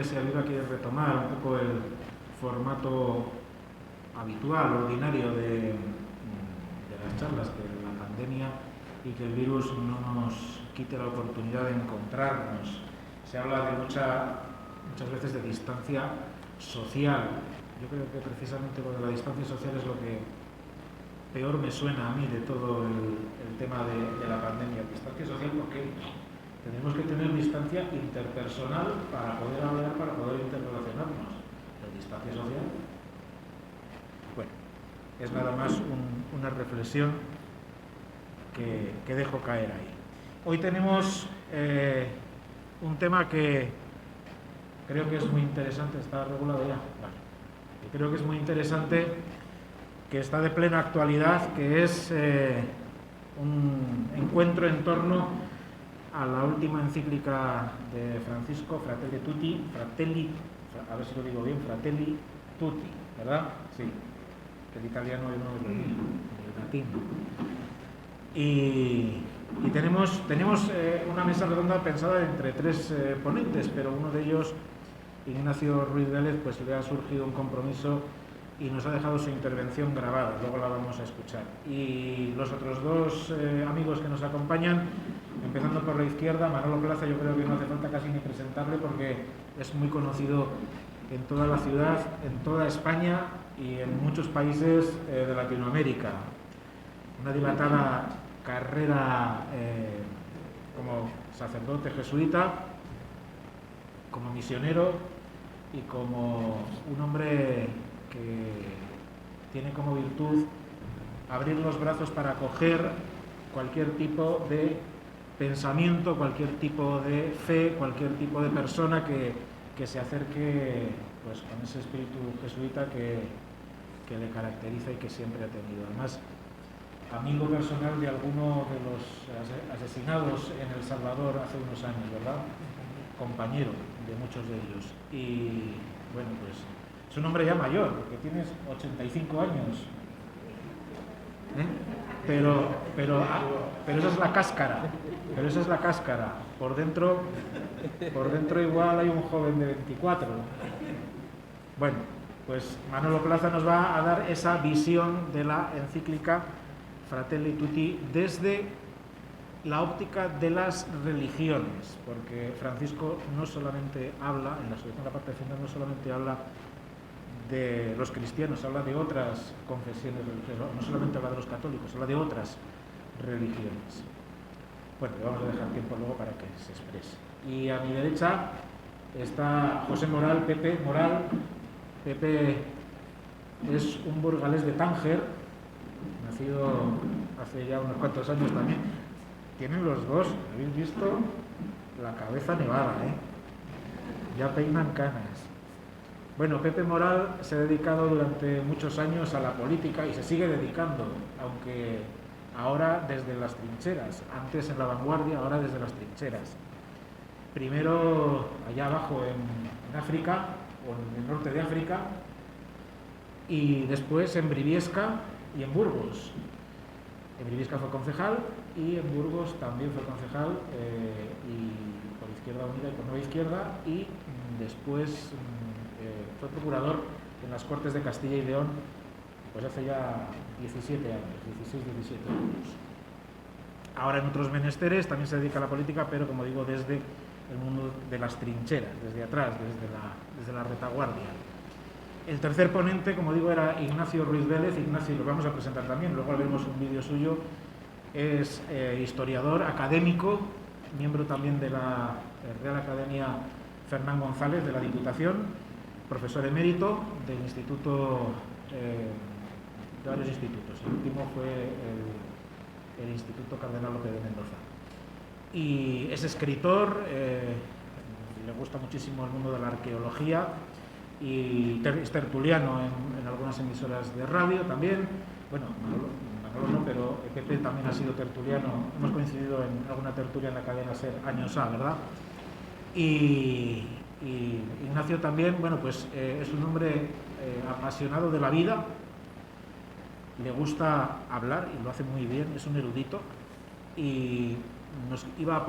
Iglesia Viva quiere retomar un poco el formato habitual, ordinario de las charlas, que la pandemia y que el virus no nos quite la oportunidad de encontrarnos. Se habla de muchas veces de distancia social. Yo creo que precisamente lo de la distancia social es lo que peor me suena a mí de todo el tema de la pandemia. Distancia social porque tenemos que tener distancia interpersonal para poder hablar, para poder interrelacionarnos. La distancia social, bueno, es nada más una reflexión que dejo caer ahí. Hoy tenemos un tema que creo que es muy interesante. ¿Está regulado ya? Vale. Que creo que es muy interesante, que está de plena actualidad, que es un encuentro en torno a la última encíclica de Francisco, Fratelli Tutti, a ver si lo digo bien, Fratelli Tutti, ¿verdad? Sí, que el italiano no es lo mismo, el latín. Y tenemos una mesa redonda pensada entre tres ponentes, pero uno de ellos, Ignacio Ruiz Vélez, pues le ha surgido un compromiso y nos ha dejado su intervención grabada, luego la vamos a escuchar. Y los otros dos amigos que nos acompañan, empezando por la izquierda, Manolo Plaza, yo creo que no hace falta casi ni presentarle porque es muy conocido en toda la ciudad, en toda España y en muchos países de Latinoamérica. Una dilatada carrera como sacerdote jesuita, como misionero y como un hombre que tiene como virtud abrir los brazos para acoger cualquier tipo de pensamiento, cualquier tipo de fe, cualquier tipo de persona que se acerque pues con ese espíritu jesuita que le caracteriza y que siempre ha tenido. Además, amigo personal de alguno de los asesinados en El Salvador hace unos años, ¿verdad? Compañero de muchos de ellos. Y bueno, pues es un hombre ya mayor, porque tienes 85 años. Pero esa es la cáscara. Pero esa es la cáscara. Por dentro igual hay un joven de 24. Bueno, pues Manolo Plaza nos va a dar esa visión de la encíclica Fratelli Tutti desde la óptica de las religiones, porque Francisco no solamente habla, en la parte final no solamente habla de los cristianos, habla de otras confesiones religiosas, no solamente habla de los católicos, habla de otras religiones. Bueno, le vamos a dejar tiempo luego para que se exprese. Y a mi derecha está José Moral, Pepe Moral. Pepe es un burgalés de Tánger, nacido hace ya unos cuantos años también. Tienen los dos, ¿habéis visto? La cabeza nevada, ya peinan canas. Bueno, Pepe Moral se ha dedicado durante muchos años a la política y se sigue dedicando, aunque ahora desde las trincheras, antes en la vanguardia, ahora desde las trincheras. Primero allá abajo en África, o en el norte de África, y después en Briviesca y en Burgos. En Briviesca fue concejal y en Burgos también fue concejal, y por Izquierda Unida y por Nueva Izquierda, y después fue procurador en las Cortes de Castilla y León, pues hace ya 16, 17 años. Ahora en otros menesteres también se dedica a la política, pero como digo, desde el mundo de las trincheras, desde atrás, desde la retaguardia. El tercer ponente, como digo, era Ignacio Ruiz Vélez. Ignacio lo vamos a presentar también, luego veremos un vídeo suyo. Es historiador, académico, miembro también de la Real Academia Fernán González de la Diputación, profesor emérito del instituto, de varios institutos. El último fue el Instituto Cardenal López de Mendoza. Y es escritor, le gusta muchísimo el mundo de la arqueología y es tertuliano en algunas emisoras de radio también. Bueno, Manolo no, pero Pepe también ha sido tertuliano. Hemos coincidido en alguna tertulia en la cadena SER años A, ¿verdad? Y Ignacio también, bueno, pues es un hombre apasionado de la vida, le gusta hablar y lo hace muy bien, es un erudito y nos va a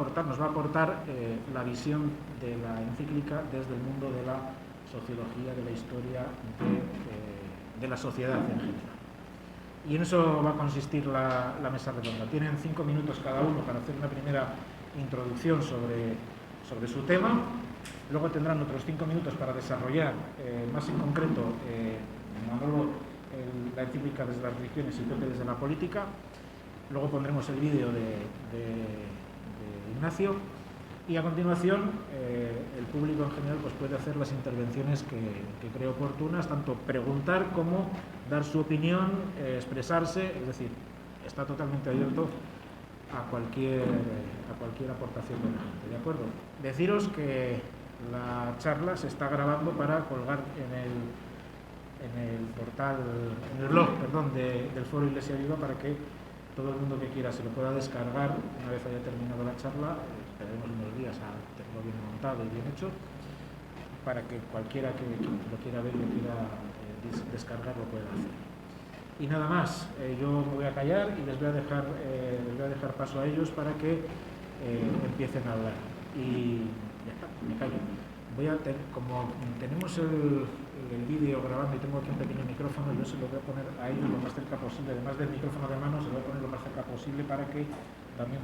aportar la visión de la encíclica desde el mundo de la sociología, de la historia, de la sociedad en general. Y en eso va a consistir la mesa redonda. Tienen 5 minutos cada uno para hacer una primera introducción sobre su tema. Luego tendrán otros 5 minutos para desarrollar, más en concreto, Manolo, la encíclica desde las religiones y Pepe desde la política. Luego pondremos el vídeo de Ignacio. Y a continuación, el público en general pues puede hacer las intervenciones que cree oportunas, tanto preguntar como dar su opinión, expresarse, es decir, está totalmente abierto a cualquier aportación de la gente, ¿de acuerdo? Deciros que la charla se está grabando para colgar en el portal, en el blog, perdón, del Foro Iglesia Viva, para que todo el mundo que quiera se lo pueda descargar una vez haya terminado la charla. Esperaremos unos días a tenerlo bien montado y bien hecho, para que cualquiera que lo quiera ver y lo quiera descargar lo pueda hacer. Y nada más, yo me voy a callar y les voy a dejar paso a ellos para que empiecen a hablar. Y ya está, me callo. Como tenemos el vídeo grabando y tengo aquí un pequeño micrófono, yo se lo voy a poner a ellos lo más cerca posible, además del micrófono de mano, se lo voy a poner lo más cerca posible para que también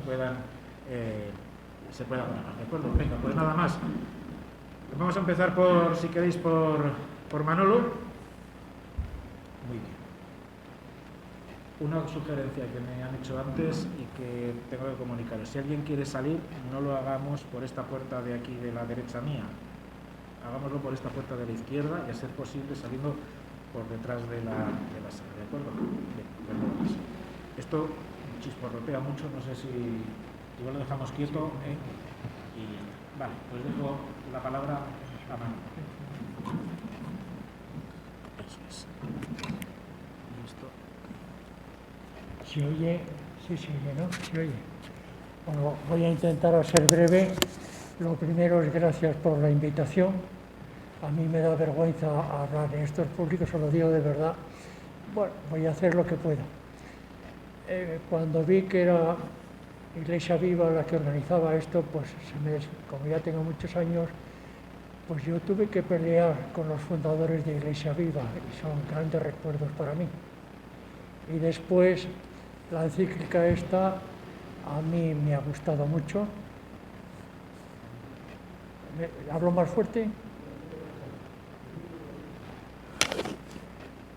se puedan grabar, ¿de acuerdo? Venga, pues nada más. Vamos a empezar si queréis, por Manolo. Muy bien. Una sugerencia que me han hecho antes y que tengo que comunicaros: si alguien quiere salir, no lo hagamos por esta puerta de aquí de la derecha mía, hagámoslo por esta puerta de la izquierda y, a ser posible, saliendo por detrás de la sala, ¿de acuerdo? Bien, pues nada más. Esto chisporrotea mucho, no sé si igual lo dejamos quieto, y vale, pues dejo la palabra a Manu. Eso es. Listo. ¿Se oye? Sí, se oye, ¿no? Se oye. Bueno, voy a intentar ser breve. Lo primero es gracias por la invitación. A mí me da vergüenza hablar en estos públicos, os lo digo de verdad. Bueno, voy a hacer lo que pueda. Cuando vi que era Iglesia Viva la que organizaba esto, pues como ya tengo muchos años, pues yo tuve que pelear con los fundadores de Iglesia Viva y son grandes recuerdos para mí. Y después, la encíclica esta a mí me ha gustado mucho. ¿Hablo más fuerte?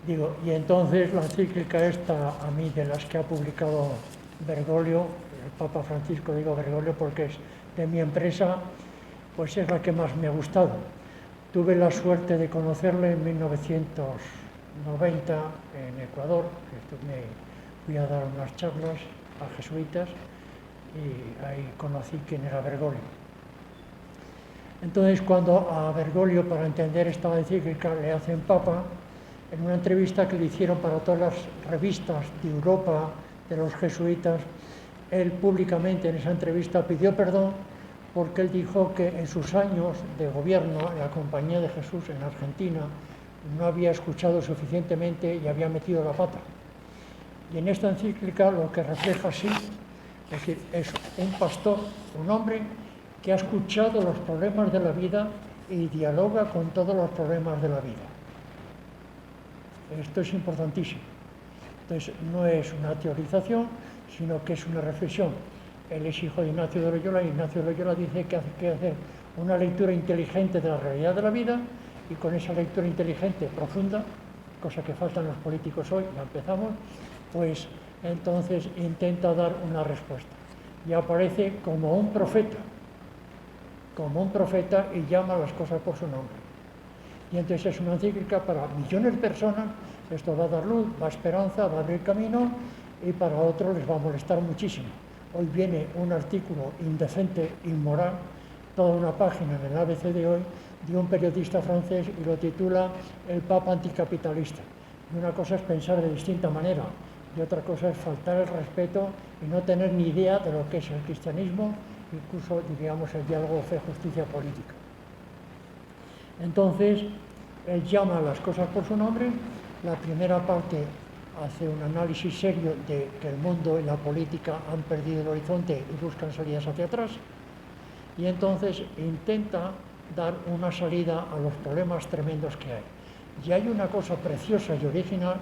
Digo, y entonces la encíclica esta, a mí, de las que ha publicado Bergoglio, el Papa Francisco, digo Bergoglio porque es de mi empresa, pues es la que más me ha gustado. Tuve la suerte de conocerle en 1990 en Ecuador, fui a dar unas charlas a jesuitas y ahí conocí quién era Bergoglio. Entonces, cuando a Bergoglio, para entender esta encíclica, le hacen Papa, en una entrevista que le hicieron para todas las revistas de Europa, de los jesuitas, él públicamente en esa entrevista pidió perdón porque él dijo que en sus años de gobierno en la Compañía de Jesús en Argentina no había escuchado suficientemente y había metido la pata. Y en esta encíclica lo que refleja así, es decir, es un pastor, un hombre que ha escuchado los problemas de la vida y dialoga con todos los problemas de la vida. Esto es importantísimo. Entonces, no es una teorización, sino que es una reflexión. Él es hijo de Ignacio de Loyola y Ignacio de Loyola dice que hay que hacer una lectura inteligente de la realidad de la vida, y con esa lectura inteligente profunda, cosa que faltan los políticos hoy, ya empezamos, pues entonces intenta dar una respuesta. Y aparece como un profeta y llama las cosas por su nombre. Y entonces es una encíclica para millones de personas. Esto va a dar luz, va a esperanza, va a abrir camino, y para otros les va a molestar muchísimo. Hoy viene un artículo indecente, inmoral, toda una página en el ABC de hoy, de un periodista francés, y lo titula El Papa anticapitalista. Y una cosa es pensar de distinta manera, y otra cosa es faltar el respeto y no tener ni idea de lo que es el cristianismo, incluso, diríamos, el diálogo fe-justicia política. Entonces, él llama a las cosas por su nombre. La primera parte hace un análisis serio de que el mundo y la política han perdido el horizonte y buscan salidas hacia atrás, y entonces intenta dar una salida a los problemas tremendos que hay. Y hay una cosa preciosa y original,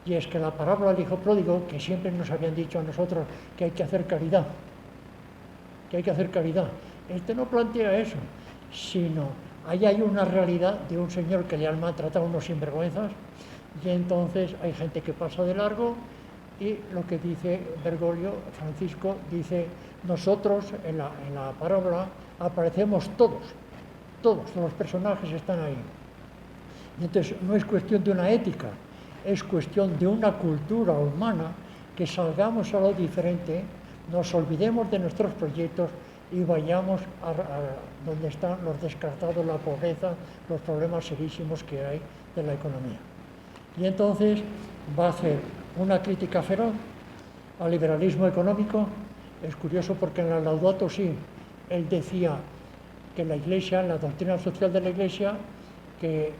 y es que la parábola del hijo pródigo, que siempre nos habían dicho a nosotros que hay que hacer caridad, este no plantea eso, sino ahí hay una realidad de un señor que le han maltratado a unos sinvergüenzas, y entonces hay gente que pasa de largo, y lo que dice Bergoglio, Francisco, dice, nosotros en la parábola aparecemos todos los personajes están ahí. Y entonces no es cuestión de una ética, es cuestión de una cultura humana, que salgamos a lo diferente, nos olvidemos de nuestros proyectos y vayamos a donde están los descartados, la pobreza, los problemas serísimos que hay de la economía. Y entonces va a hacer una crítica feroz al liberalismo económico. Es curioso porque en la Laudato Si él decía que la Iglesia, la doctrina social de la Iglesia, que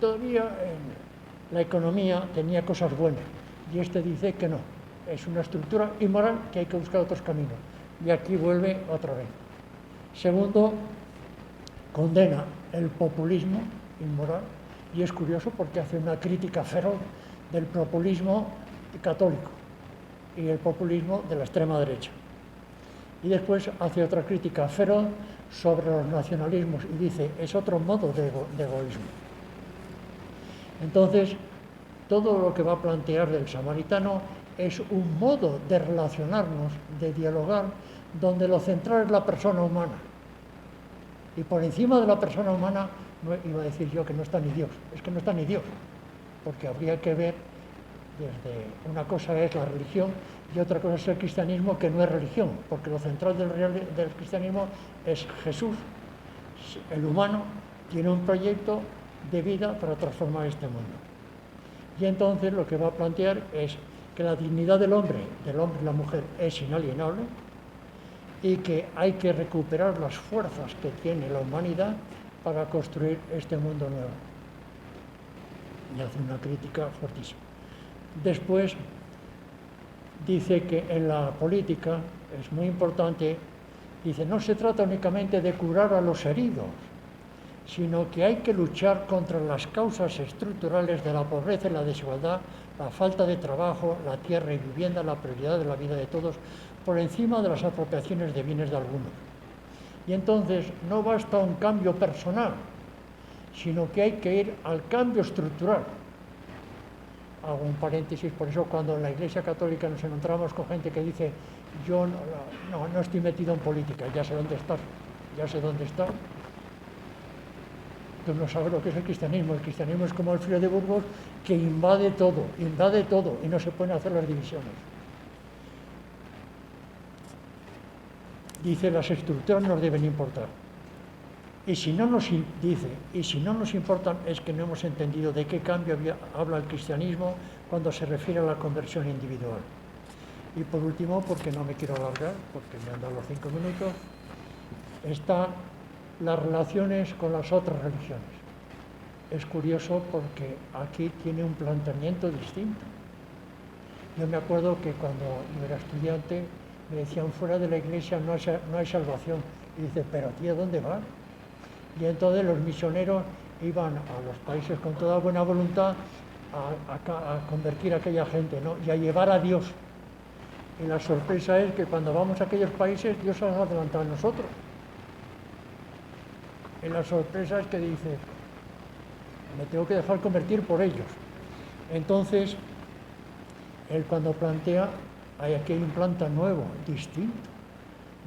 todavía la economía tenía cosas buenas, y este dice que no, es una estructura inmoral que hay que buscar otros caminos. Y aquí vuelve otra vez. Segundo, condena el populismo inmoral, y es curioso porque hace una crítica feroz del populismo católico y el populismo de la extrema derecha. Y después hace otra crítica feroz sobre los nacionalismos y dice, es otro modo de egoísmo. Entonces, todo lo que va a plantear del samaritano es un modo de relacionarnos, de dialogar, donde lo central es la persona humana. Y por encima de la persona humana, no iba a decir yo que no está ni Dios, es que no está ni Dios, porque habría que ver desde una cosa es la religión y otra cosa es el cristianismo, que no es religión, porque lo central del cristianismo es Jesús. El humano tiene un proyecto de vida para transformar este mundo. Y entonces lo que va a plantear es que la dignidad del hombre y la mujer es inalienable, y que hay que recuperar las fuerzas que tiene la humanidad para construir este mundo nuevo. Y hace una crítica fuertísima. Después dice que en la política es muy importante, dice, no se trata únicamente de curar a los heridos, sino que hay que luchar contra las causas estructurales de la pobreza y la desigualdad, la falta de trabajo, la tierra y vivienda, la prioridad de la vida de todos, por encima de las apropiaciones de bienes de algunos. Y entonces no basta un cambio personal, sino que hay que ir al cambio estructural. Hago un paréntesis, por eso cuando en la Iglesia Católica nos encontramos con gente que dice, yo no estoy metido en política, ya sé dónde está. Tú no sabes lo que es el cristianismo. El cristianismo es como el frío de Burgos, que invade todo y no se pueden hacer las divisiones. Dice, las estructuras nos deben importar. Y si no nos importan, es que no hemos entendido de qué cambio habla el cristianismo cuando se refiere a la conversión individual. Y por último, porque no me quiero alargar, porque me han dado los 5 minutos, están las relaciones con las otras religiones. Es curioso porque aquí tiene un planteamiento distinto. Yo me acuerdo que cuando yo era estudiante me decían, fuera de la Iglesia no hay salvación. Y dice, pero tío, ¿dónde vas? Y entonces los misioneros iban a los países con toda buena voluntad a convertir a aquella gente, ¿no? Y a llevar a Dios. Y la sorpresa es que cuando vamos a aquellos países, Dios se nos ha adelantado a nosotros. Y la sorpresa es que dices, me tengo que dejar convertir por ellos. Entonces, él cuando plantea, aquí hay un planta nuevo, distinto,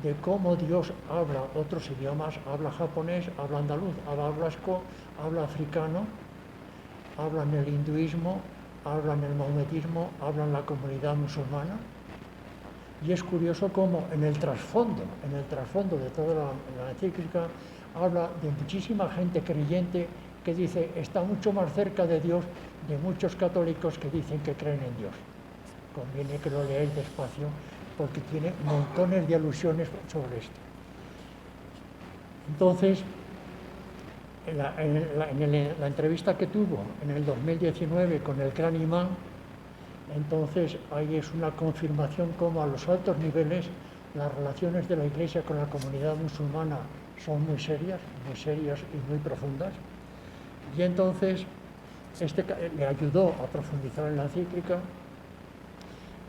de cómo Dios habla otros idiomas, habla japonés, habla andaluz, habla vasco, habla africano, habla en el hinduismo, habla en el maometismo, habla en la comunidad musulmana. Y es curioso cómo en el trasfondo de toda la encíclica, habla de muchísima gente creyente que dice, está mucho más cerca de Dios de muchos católicos que dicen que creen en Dios. Conviene que lo leáis despacio, porque tiene montones de alusiones sobre esto. Entonces, en la entrevista que tuvo en el 2019 con el gran imán, Entonces, ahí es una confirmación como a los altos niveles las relaciones de la Iglesia con la comunidad musulmana son muy serias y muy profundas. Y entonces, le ayudó a profundizar en la encíclica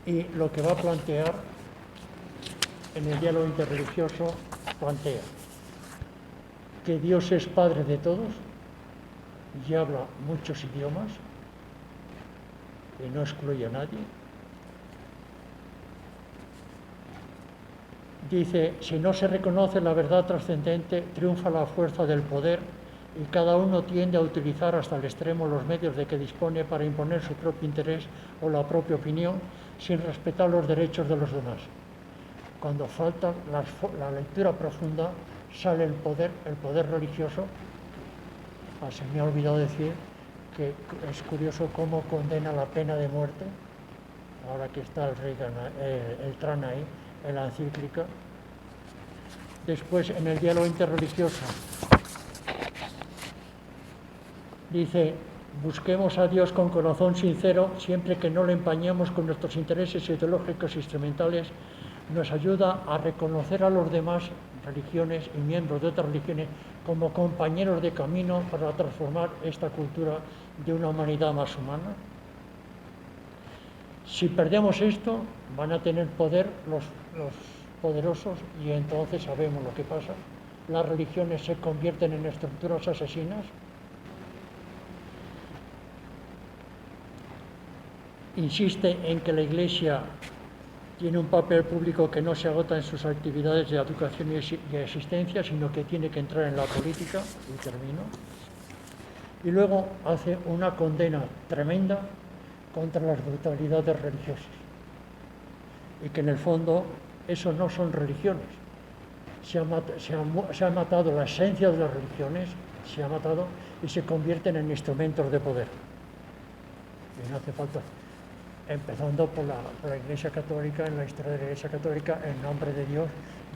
y lo que va a plantear en el diálogo interreligioso plantea que Dios es Padre de todos y habla muchos idiomas y no excluye a nadie. Dice, si no se reconoce la verdad trascendente, triunfa la fuerza del poder y cada uno tiende a utilizar hasta el extremo los medios de que dispone para imponer su propio interés o la propia opinión sin respetar los derechos de los demás. Cuando falta la lectura profunda, sale el poder religioso. Se me ha olvidado decir que es curioso cómo condena la pena de muerte, ahora que está el Trán ahí, en la encíclica. Después, en el diálogo interreligioso, dice, busquemos a Dios con corazón sincero, siempre que no lo empañemos con nuestros intereses ideológicos e instrumentales. Nos ayuda a reconocer a los demás religiones y miembros de otras religiones como compañeros de camino para transformar esta cultura de una humanidad más humana. Si perdemos esto, van a tener poder los poderosos y entonces sabemos lo que pasa. Las religiones se convierten en estructuras asesinas. Insiste en que la Iglesia tiene un papel público que no se agota en sus actividades de educación y asistencia, sino que tiene que entrar en la política, y termino. Y luego hace una condena tremenda contra las brutalidades religiosas. Y que en el fondo eso no son religiones. Se ha matado la esencia de las religiones, se ha matado y se convierten en instrumentos de poder. Y no hace falta. Empezando por la Iglesia Católica, en la historia de la Iglesia Católica, en nombre de Dios.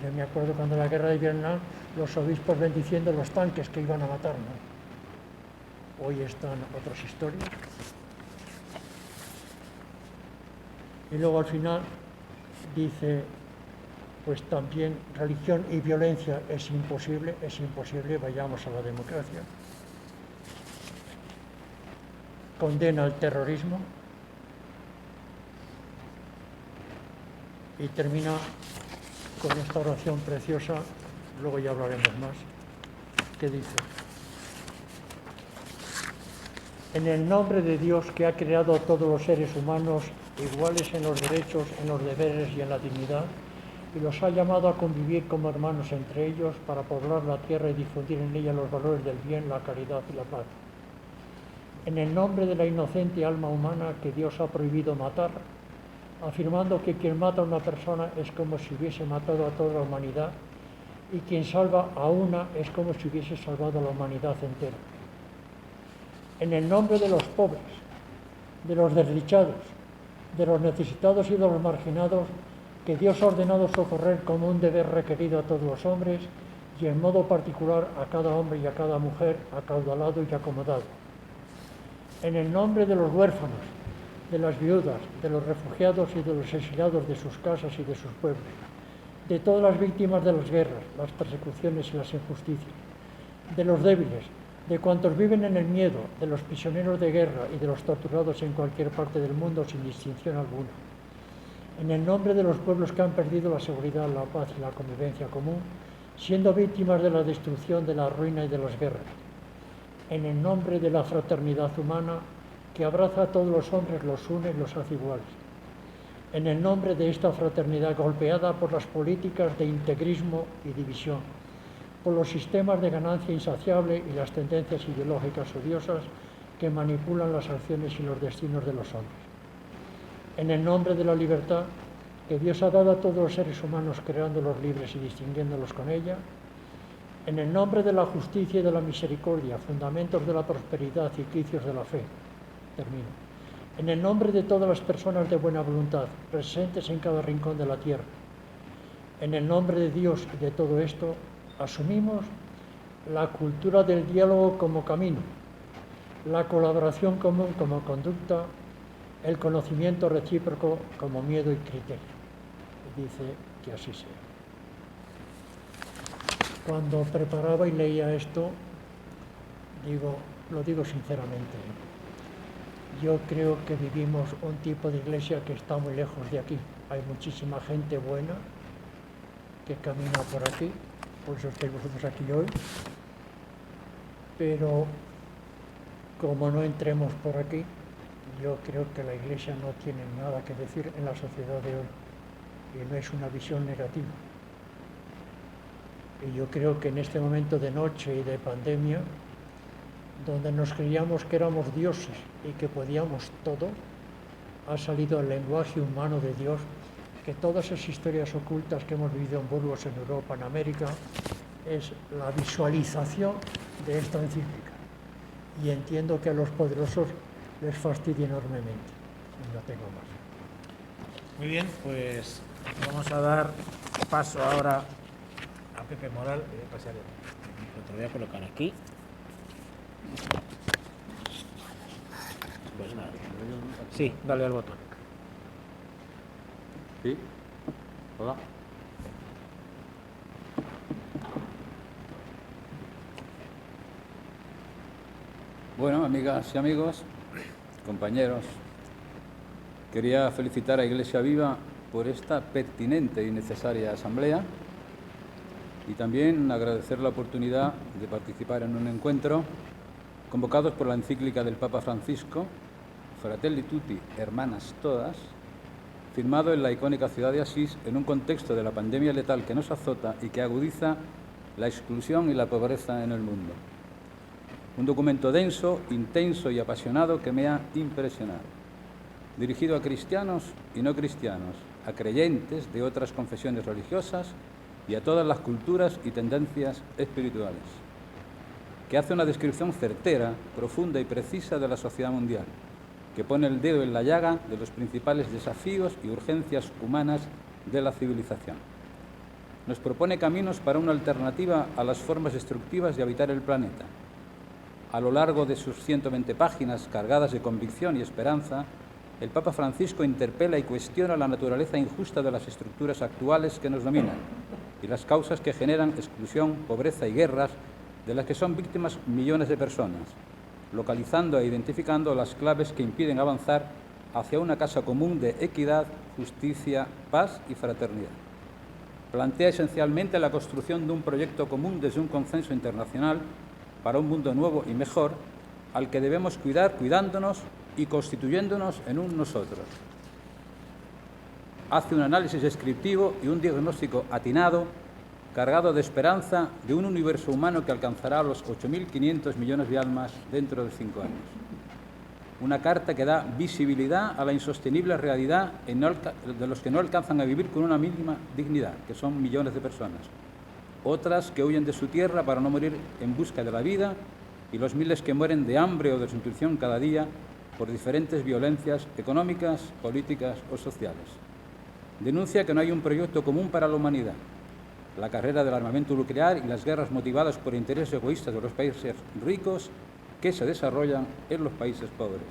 Yo me acuerdo cuando en la guerra de Vietnam, los obispos bendiciendo los tanques que iban a matar, ¿no? Hoy están otras historias. Y luego al final dice, pues también religión y violencia es imposible, vayamos a la democracia. Condena el terrorismo. Y termina con esta oración preciosa, luego ya hablaremos más, que dice, en el nombre de Dios que ha creado a todos los seres humanos iguales en los derechos, en los deberes y en la dignidad, y los ha llamado a convivir como hermanos entre ellos para poblar la tierra y difundir en ella los valores del bien, la caridad y la paz. En el nombre de la inocente alma humana que Dios ha prohibido matar, afirmando que quien mata a una persona es como si hubiese matado a toda la humanidad y quien salva a una es como si hubiese salvado a la humanidad entera. En el nombre de los pobres, de los desdichados, de los necesitados y de los marginados, que Dios ha ordenado socorrer como un deber requerido a todos los hombres y en modo particular a cada hombre y a cada mujer acaudalado y acomodado. En el nombre de los huérfanos, de las viudas, de los refugiados y de los exiliados de sus casas y de sus pueblos, de todas las víctimas de las guerras, las persecuciones y las injusticias, de los débiles, de cuantos viven en el miedo, de los prisioneros de guerra y de los torturados en cualquier parte del mundo sin distinción alguna. En el nombre de los pueblos que han perdido la seguridad, la paz y la convivencia común, siendo víctimas de la destrucción, de la ruina y de las guerras. En el nombre de la fraternidad humana, que abraza a todos los hombres, los une y los hace iguales. En el nombre de esta fraternidad golpeada por las políticas de integrismo y división, por los sistemas de ganancia insaciable y las tendencias ideológicas odiosas que manipulan las acciones y los destinos de los hombres. En el nombre de la libertad que Dios ha dado a todos los seres humanos, creándolos libres y distinguiéndolos con ella. En el nombre de la justicia y de la misericordia, fundamentos de la prosperidad y quicios de la fe. Termino. En el nombre de todas las personas de buena voluntad, presentes en cada rincón de la tierra. En el nombre de Dios y de todo esto, asumimos la cultura del diálogo como camino, la colaboración común como conducta, el conocimiento recíproco como miedo y criterio. Dice que así sea. Cuando preparaba y leía esto, lo digo sinceramente, yo creo que vivimos un tipo de iglesia que está muy lejos de aquí. Hay muchísima gente buena que camina por aquí, por eso estáis vosotros aquí hoy, pero como no entremos por aquí, yo creo que la iglesia no tiene nada que decir en la sociedad de hoy y no es una visión negativa. Y yo creo que en este momento de noche y de pandemia, donde nos creíamos que éramos dioses y que podíamos todo, ha salido el lenguaje humano de Dios, que todas esas historias ocultas que hemos vivido en Burgos, en Europa, en América, es la visualización de esta encíclica. Y entiendo que a los poderosos les fastidia enormemente. Y no tengo más. Muy bien, pues vamos a dar paso ahora a Pepe Moral. Voy a pasar el micro, te lo voy a colocar aquí. Pues nada. Sí, dale al botón. ¿Sí? Hola. Bueno, amigas y amigos, compañeros, quería felicitar a Iglesia Viva por esta pertinente y necesaria asamblea y también agradecer la oportunidad de participar en un encuentro convocados por la encíclica del Papa Francisco, Fratelli Tutti, Hermanas Todas, firmado en la icónica ciudad de Asís en un contexto de la pandemia letal que nos azota y que agudiza la exclusión y la pobreza en el mundo. Un documento denso, intenso y apasionado que me ha impresionado. Dirigido a cristianos y no cristianos, a creyentes de otras confesiones religiosas y a todas las culturas y tendencias espirituales. Que hace una descripción certera, profunda y precisa de la sociedad mundial, que pone el dedo en la llaga de los principales desafíos y urgencias humanas de la civilización. Nos propone caminos para una alternativa a las formas destructivas de habitar el planeta. A lo largo de sus 120 páginas cargadas de convicción y esperanza, el Papa Francisco interpela y cuestiona la naturaleza injusta de las estructuras actuales que nos dominan y las causas que generan exclusión, pobreza y guerras de las que son víctimas millones de personas, localizando e identificando las claves que impiden avanzar hacia una casa común de equidad, justicia, paz y fraternidad. Plantea esencialmente la construcción de un proyecto común desde un consenso internacional para un mundo nuevo y mejor, al que debemos cuidar cuidándonos y constituyéndonos en un nosotros. Hace un análisis descriptivo y un diagnóstico atinado, cargado de esperanza de un universo humano que alcanzará los 8.500 millones de almas dentro de 5 años. Una carta que da visibilidad a la insostenible realidad de los que no alcanzan a vivir con una mínima dignidad, que son millones de personas. Otras que huyen de su tierra para no morir en busca de la vida y los miles que mueren de hambre o desnutrición cada día por diferentes violencias económicas, políticas o sociales. Denuncia que no hay un proyecto común para la humanidad. La carrera del armamento nuclear y las guerras motivadas por intereses egoístas de los países ricos que se desarrollan en los países pobres.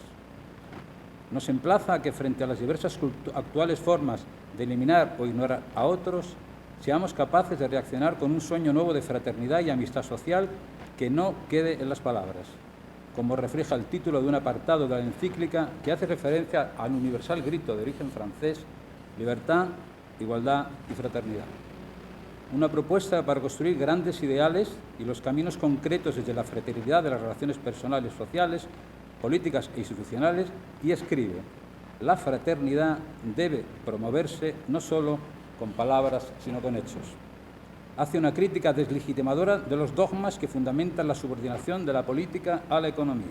Nos emplaza a que frente a las diversas actuales formas de eliminar o ignorar a otros, seamos capaces de reaccionar con un sueño nuevo de fraternidad y amistad social que no quede en las palabras, como refleja el título de un apartado de la encíclica que hace referencia al universal grito de origen francés: libertad, igualdad y fraternidad. Una propuesta para construir grandes ideales y los caminos concretos desde la fraternidad de las relaciones personales, sociales, políticas e institucionales, y escribe: la fraternidad debe promoverse no solo con palabras, sino con hechos. Hace una crítica deslegitimadora de los dogmas que fundamentan la subordinación de la política a la economía,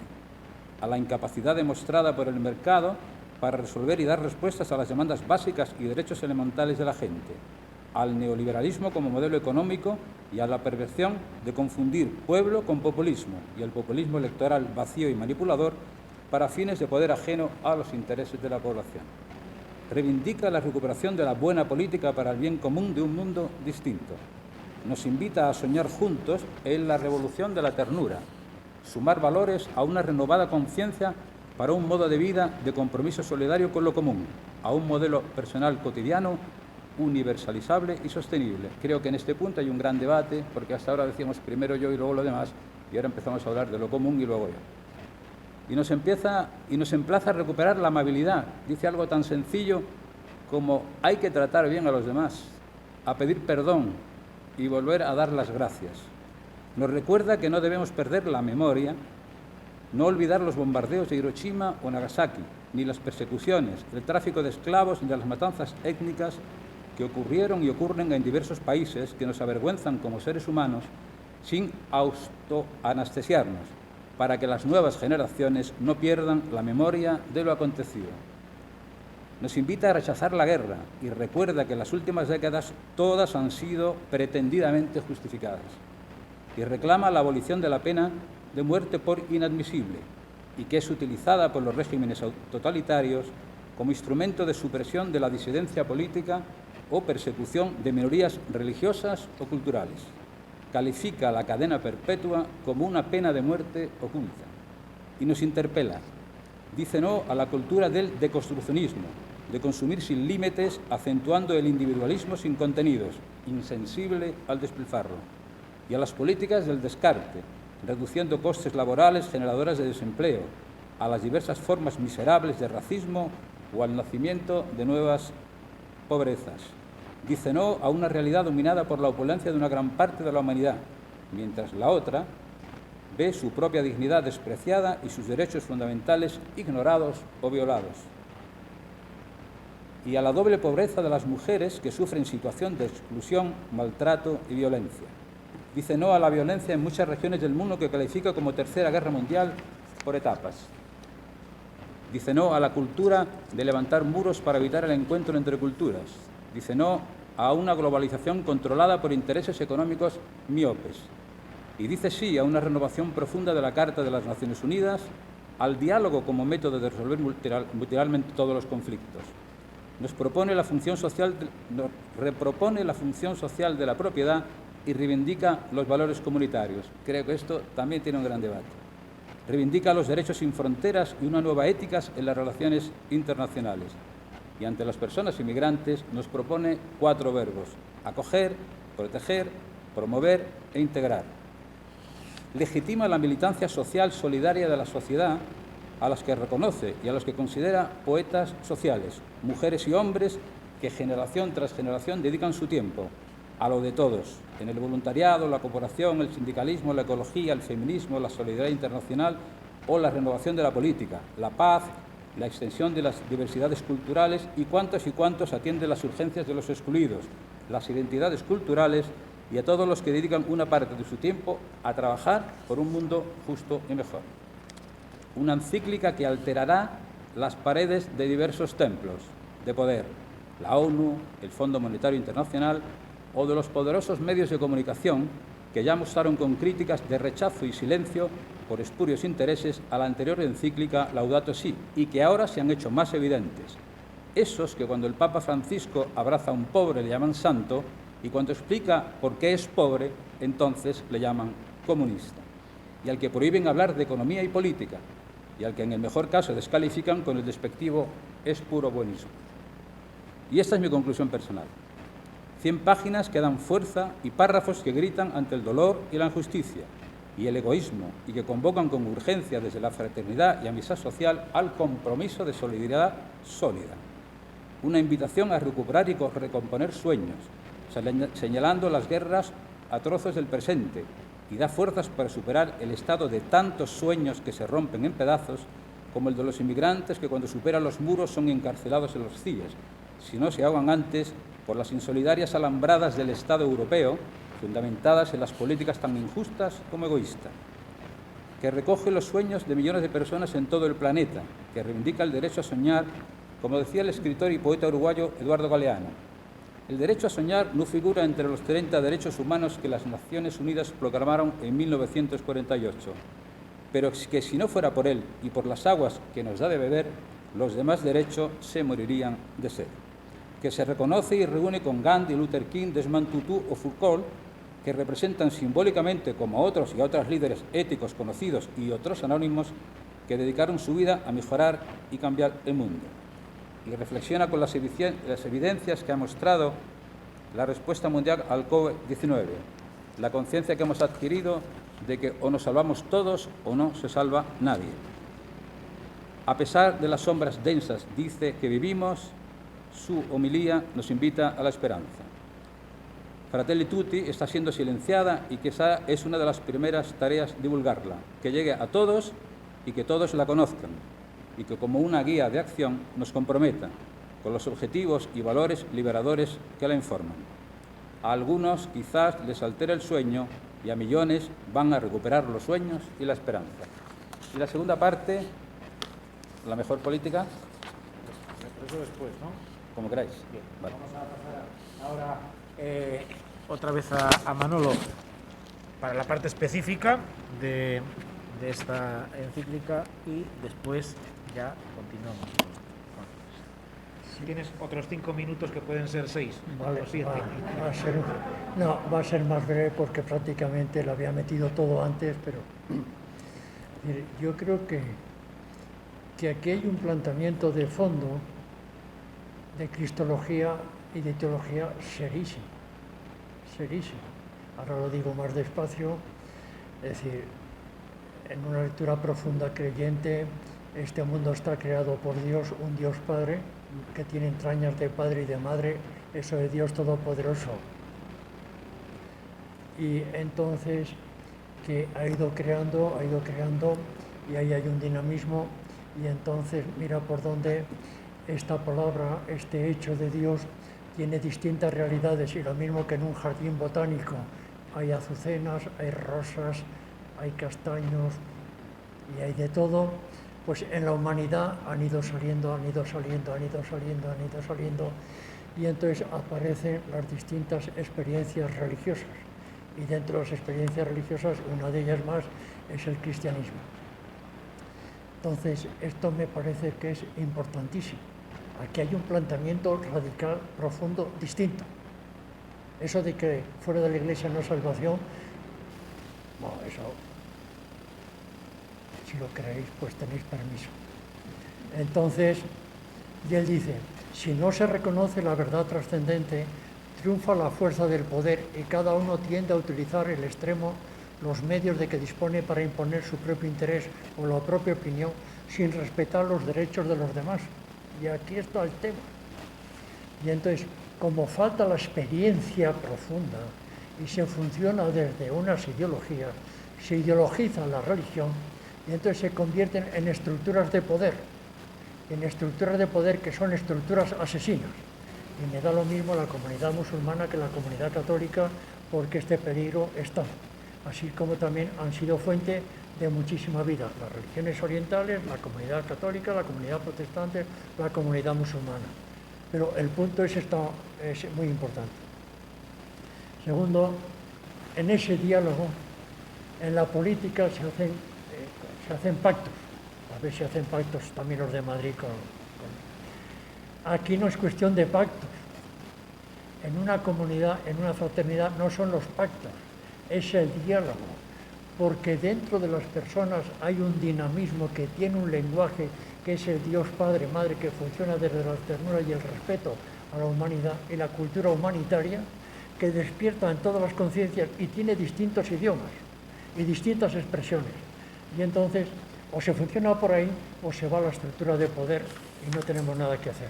a la incapacidad demostrada por el mercado para resolver y dar respuestas a las demandas básicas y derechos elementales de la gente, al neoliberalismo como modelo económico y a la perversión de confundir pueblo con populismo y el populismo electoral vacío y manipulador para fines de poder ajeno a los intereses de la población. Reivindica la recuperación de la buena política para el bien común de un mundo distinto. Nos invita a soñar juntos en la revolución de la ternura, sumar valores a una renovada conciencia para un modo de vida de compromiso solidario con lo común, a un modelo personal cotidiano, universalizable y sostenible. Creo que en este punto hay un gran debate, porque hasta ahora decíamos primero yo y luego lo demás, y ahora empezamos a hablar de lo común y luego yo. Y nos emplaza a recuperar la amabilidad. Dice algo tan sencillo como hay que tratar bien a los demás, a pedir perdón y volver a dar las gracias. Nos recuerda que no debemos perder la memoria, no olvidar los bombardeos de Hiroshima o Nagasaki, ni las persecuciones, el tráfico de esclavos, ni las matanzas étnicas que ocurrieron y ocurren en diversos países que nos avergüenzan como seres humanos sin autoanestesiarnos, para que las nuevas generaciones no pierdan la memoria de lo acontecido. Nos invita a rechazar la guerra y recuerda que en las últimas décadas todas han sido pretendidamente justificadas, y reclama la abolición de la pena de muerte por inadmisible y que es utilizada por los regímenes totalitarios como instrumento de supresión de la disidencia política o persecución de minorías religiosas o culturales. Califica la cadena perpetua como una pena de muerte oculta y nos interpela. Dice no a la cultura del deconstruccionismo, de consumir sin límites, acentuando el individualismo sin contenidos, insensible al despilfarro, y a las políticas del descarte, reduciendo costes laborales generadoras de desempleo, a las diversas formas miserables de racismo o al nacimiento de nuevas pobrezas. Dice no a una realidad dominada por la opulencia de una gran parte de la humanidad, mientras la otra ve su propia dignidad despreciada y sus derechos fundamentales ignorados o violados. Y a la doble pobreza de las mujeres que sufren situación de exclusión, maltrato y violencia. Dice no a la violencia en muchas regiones del mundo que califica como Tercera Guerra Mundial por etapas. Dice no a la cultura de levantar muros para evitar el encuentro entre culturas. Dice no a una globalización controlada por intereses económicos miopes. Y dice sí a una renovación profunda de la Carta de las Naciones Unidas, al diálogo como método de resolver multilateralmente todos los conflictos. Nos repropone la función social de la propiedad y reivindica los valores comunitarios. Creo que esto también tiene un gran debate. Reivindica los derechos sin fronteras y una nueva ética en las relaciones internacionales. Y ante las personas inmigrantes nos propone 4 verbos: acoger, proteger, promover e integrar. Legitima la militancia social solidaria de la sociedad, a las que reconoce y a los que considera poetas sociales, mujeres y hombres que generación tras generación dedican su tiempo a lo de todos, en el voluntariado, la cooperación, el sindicalismo, la ecología, el feminismo, la solidaridad internacional o la renovación de la política, la paz, la extensión de las diversidades culturales y cuántos atienden las urgencias de los excluidos, las identidades culturales y a todos los que dedican una parte de su tiempo a trabajar por un mundo justo y mejor. Una encíclica que alterará las paredes de diversos templos de poder, la ONU, el Fondo Monetario Internacional o de los poderosos medios de comunicación que ya mostraron con críticas de rechazo y silencio por espurios intereses a la anterior encíclica Laudato Si y que ahora se han hecho más evidentes. Esos que cuando el Papa Francisco abraza a un pobre le llaman santo y cuando explica por qué es pobre, entonces le llaman comunista. Y al que prohíben hablar de economía y política y al que en el mejor caso descalifican con el despectivo es puro buenismo. Y esta es mi conclusión personal. 100 páginas que dan fuerza y párrafos que gritan ante el dolor y la injusticia y el egoísmo y que convocan con urgencia desde la fraternidad y amistad social al compromiso de solidaridad sólida. Una invitación a recuperar y recomponer sueños, señalando las guerras atroces del presente y da fuerzas para superar el estado de tantos sueños que se rompen en pedazos, como el de los inmigrantes que cuando superan los muros son encarcelados en los CIES, si no se ahogan antes por las insolidarias alambradas del Estado europeo, fundamentadas en las políticas tan injustas como egoístas, que recoge los sueños de millones de personas en todo el planeta, que reivindica el derecho a soñar, como decía el escritor y poeta uruguayo Eduardo Galeano. El derecho a soñar no figura entre los 30 derechos humanos que las Naciones Unidas proclamaron en 1948, pero que si no fuera por él y por las aguas que nos da de beber, los demás derechos se morirían de sed. Que se reconoce y reúne con Gandhi, Luther King, Desmond Tutu o Foucault, que representan simbólicamente, como a otros y a otras líderes éticos conocidos y otros anónimos, que dedicaron su vida a mejorar y cambiar el mundo. Y reflexiona con las evidencias que ha mostrado la respuesta mundial al COVID-19, la conciencia que hemos adquirido de que o nos salvamos todos o no se salva nadie. A pesar de las sombras densas, dice, que vivimos, su homilía nos invita a la esperanza. Fratelli Tutti está siendo silenciada y quizá es una de las primeras tareas divulgarla, que llegue a todos y que todos la conozcan, y que como una guía de acción nos comprometa con los objetivos y valores liberadores que la informan. A algunos quizás les altera el sueño y a millones van a recuperar los sueños y la esperanza. Y la segunda parte, la mejor política. Eso después, ¿no? Como queráis. Bien, vale. Vamos a pasar ahora otra vez a Manolo para la parte específica de esta encíclica y después ya continuamos. Tienes otros 5 minutos que pueden ser 6. Vale, va a ser más breve porque prácticamente lo había metido todo antes, pero mire, yo creo que aquí hay un planteamiento de fondo de cristología y de teología serísimo, serísimo. Ahora lo digo más despacio, es decir, en una lectura profunda creyente, este mundo está creado por Dios, un Dios Padre, que tiene entrañas de padre y de madre, eso de Dios Todopoderoso. Y entonces, que ha ido creando, y ahí hay un dinamismo, y entonces mira por dónde esta palabra, este hecho de Dios, tiene distintas realidades, y lo mismo que en un jardín botánico hay azucenas, hay rosas, hay castaños, y hay de todo. Pues en la humanidad han ido saliendo, y entonces aparecen las distintas experiencias religiosas. Y dentro de las experiencias religiosas, una de ellas más es el cristianismo. Entonces, esto me parece que es importantísimo. Aquí hay un planteamiento radical, profundo, distinto. Eso de que fuera de la Iglesia no hay salvación, bueno, eso... Si lo creéis, pues tenéis permiso. Entonces, y él dice, si no se reconoce la verdad trascendente, triunfa la fuerza del poder y cada uno tiende a utilizar el extremo, los medios de que dispone para imponer su propio interés o la propia opinión sin respetar los derechos de los demás. Y aquí está el tema. Y entonces, como falta la experiencia profunda y se funciona desde unas ideologías, se ideologiza la religión, y entonces se convierten en estructuras de poder que son estructuras asesinas. Y me da lo mismo la comunidad musulmana que la comunidad católica, porque este peligro está. Así como también han sido fuente de muchísima vida las religiones orientales, la comunidad católica, la comunidad protestante, la comunidad musulmana. Pero el punto es muy importante. Segundo, en ese diálogo, en la política se hacen pactos, a ver si hacen pactos también los de Madrid Aquí no es cuestión de pactos. En una comunidad, en una fraternidad, no son los pactos, es el diálogo, porque dentro de las personas hay un dinamismo que tiene un lenguaje que es el Dios Padre, Madre, que funciona desde la ternura y el respeto a la humanidad y la cultura humanitaria, que despierta en todas las conciencias y tiene distintos idiomas y distintas expresiones. Y entonces, o se funciona por ahí, o se va a la estructura de poder y no tenemos nada que hacer.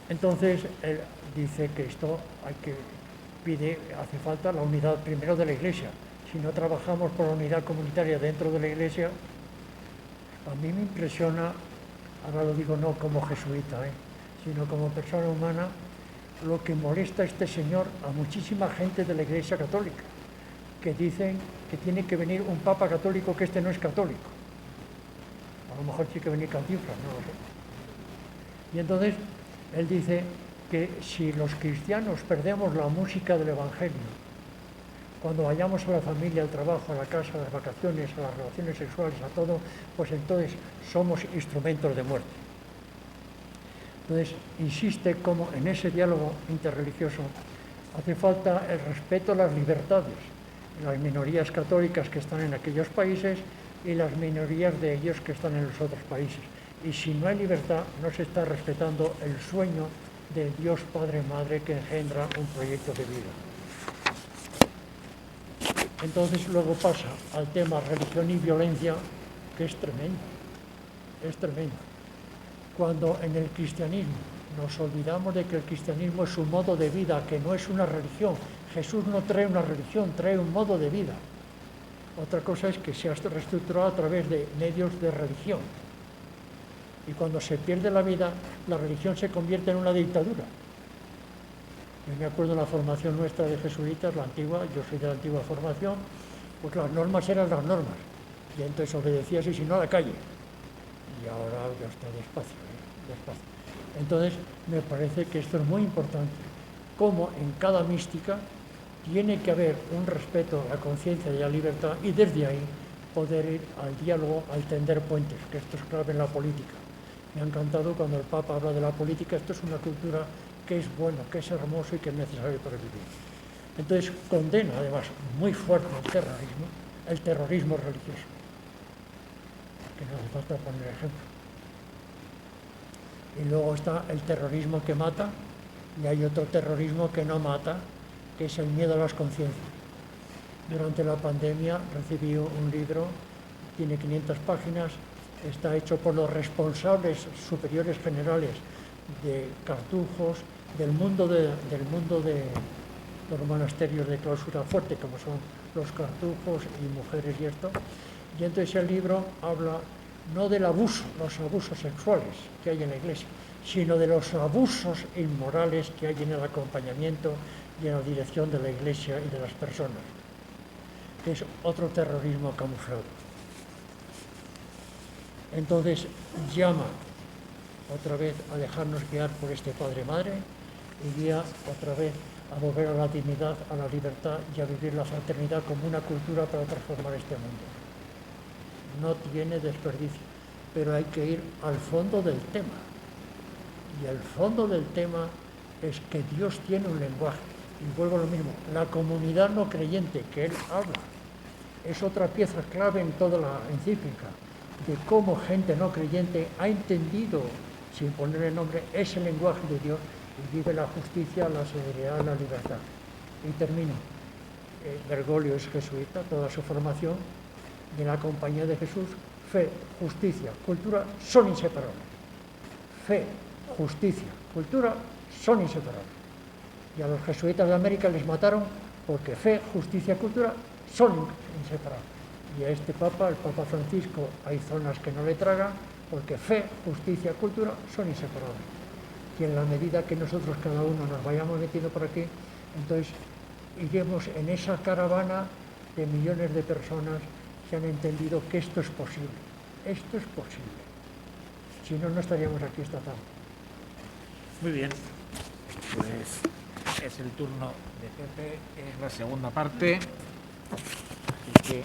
Entonces, él dice que esto hace falta la unidad primero de la Iglesia. Si no trabajamos por la unidad comunitaria dentro de la Iglesia, a mí me impresiona, ahora lo digo no como jesuita, sino como persona humana, lo que molesta a este señor a muchísima gente de la Iglesia Católica, que dicen que tiene que venir un Papa católico, que este no es católico. A lo mejor tiene que venir Cantinflas, no lo sé. Y entonces, él dice que si los cristianos perdemos la música del Evangelio, cuando vayamos a la familia, al trabajo, a la casa, a las vacaciones, a las relaciones sexuales, a todo, pues entonces somos instrumentos de muerte. Entonces, insiste como en ese diálogo interreligioso hace falta el respeto a las libertades. Las minorías católicas que están en aquellos países y las minorías de ellos que están en los otros países. Y si no hay libertad, no se está respetando el sueño del Dios Padre Madre que engendra un proyecto de vida. Entonces luego pasa al tema religión y violencia, que es tremendo, es tremendo. Cuando en el cristianismo nos olvidamos de que el cristianismo es un modo de vida, que no es una religión. Jesús no trae una religión, trae un modo de vida. Otra cosa es que se ha reestructurado a través de medios de religión. Y cuando se pierde la vida, la religión se convierte en una dictadura. Yo me acuerdo de la formación nuestra de jesuitas, la antigua, yo soy de la antigua formación, pues las normas eran las normas. Y entonces obedecías y si no, a la calle. Y ahora ya está despacio, despacio. Entonces, me parece que esto es muy importante. Como en cada mística tiene que haber un respeto a la conciencia y a la libertad y desde ahí poder ir al diálogo, al tender puentes, que esto es clave en la política. Me ha encantado cuando el Papa habla de la política, esto es una cultura que es bueno, que es hermoso y que es necesario para vivir. Entonces, condena además muy fuerte el terrorismo religioso, que no hace falta poner ejemplo. Y luego está el terrorismo que mata, y hay otro terrorismo que no mata, que es el miedo a las conciencias. Durante la pandemia recibí un libro, tiene 500 páginas, está hecho por los responsables superiores generales de cartujos, del mundo de los monasterios de clausura fuerte, como son los cartujos y mujeres y esto. Y entonces el libro habla no del abuso, los abusos sexuales que hay en la Iglesia, sino de los abusos inmorales que hay en el acompañamiento y en la dirección de la Iglesia y de las personas, que es otro terrorismo camuflado. Entonces llama otra vez a dejarnos guiar por este Padre Madre y guía otra vez a volver a la dignidad, a la libertad y a vivir la fraternidad como una cultura para transformar este mundo. No tiene desperdicio, pero hay que ir al fondo del tema. Y el fondo del tema es que Dios tiene un lenguaje. Y vuelvo a lo mismo, la comunidad no creyente que Él habla es otra pieza clave en toda la encíclica, de cómo gente no creyente ha entendido, sin ponerle nombre, ese lenguaje de Dios y vive la justicia, la seguridad, la libertad. Y termino. Bergoglio es jesuita, toda su formación, y en la compañía de Jesús, fe, justicia, cultura son inseparables. Fe, justicia, cultura son inseparables. Y a los jesuitas de América les mataron porque fe, justicia, cultura son inseparables. Y a este Papa, el Papa Francisco, hay zonas que no le tragan porque fe, justicia, cultura son inseparables. Y en la medida que nosotros cada uno nos vayamos metiendo por aquí, entonces iremos en esa caravana de millones de personas que han entendido que esto es posible. Esto es posible. Si no, no estaríamos aquí esta tarde. Muy bien. Pues es el turno de Pepe, es la segunda parte. Así que...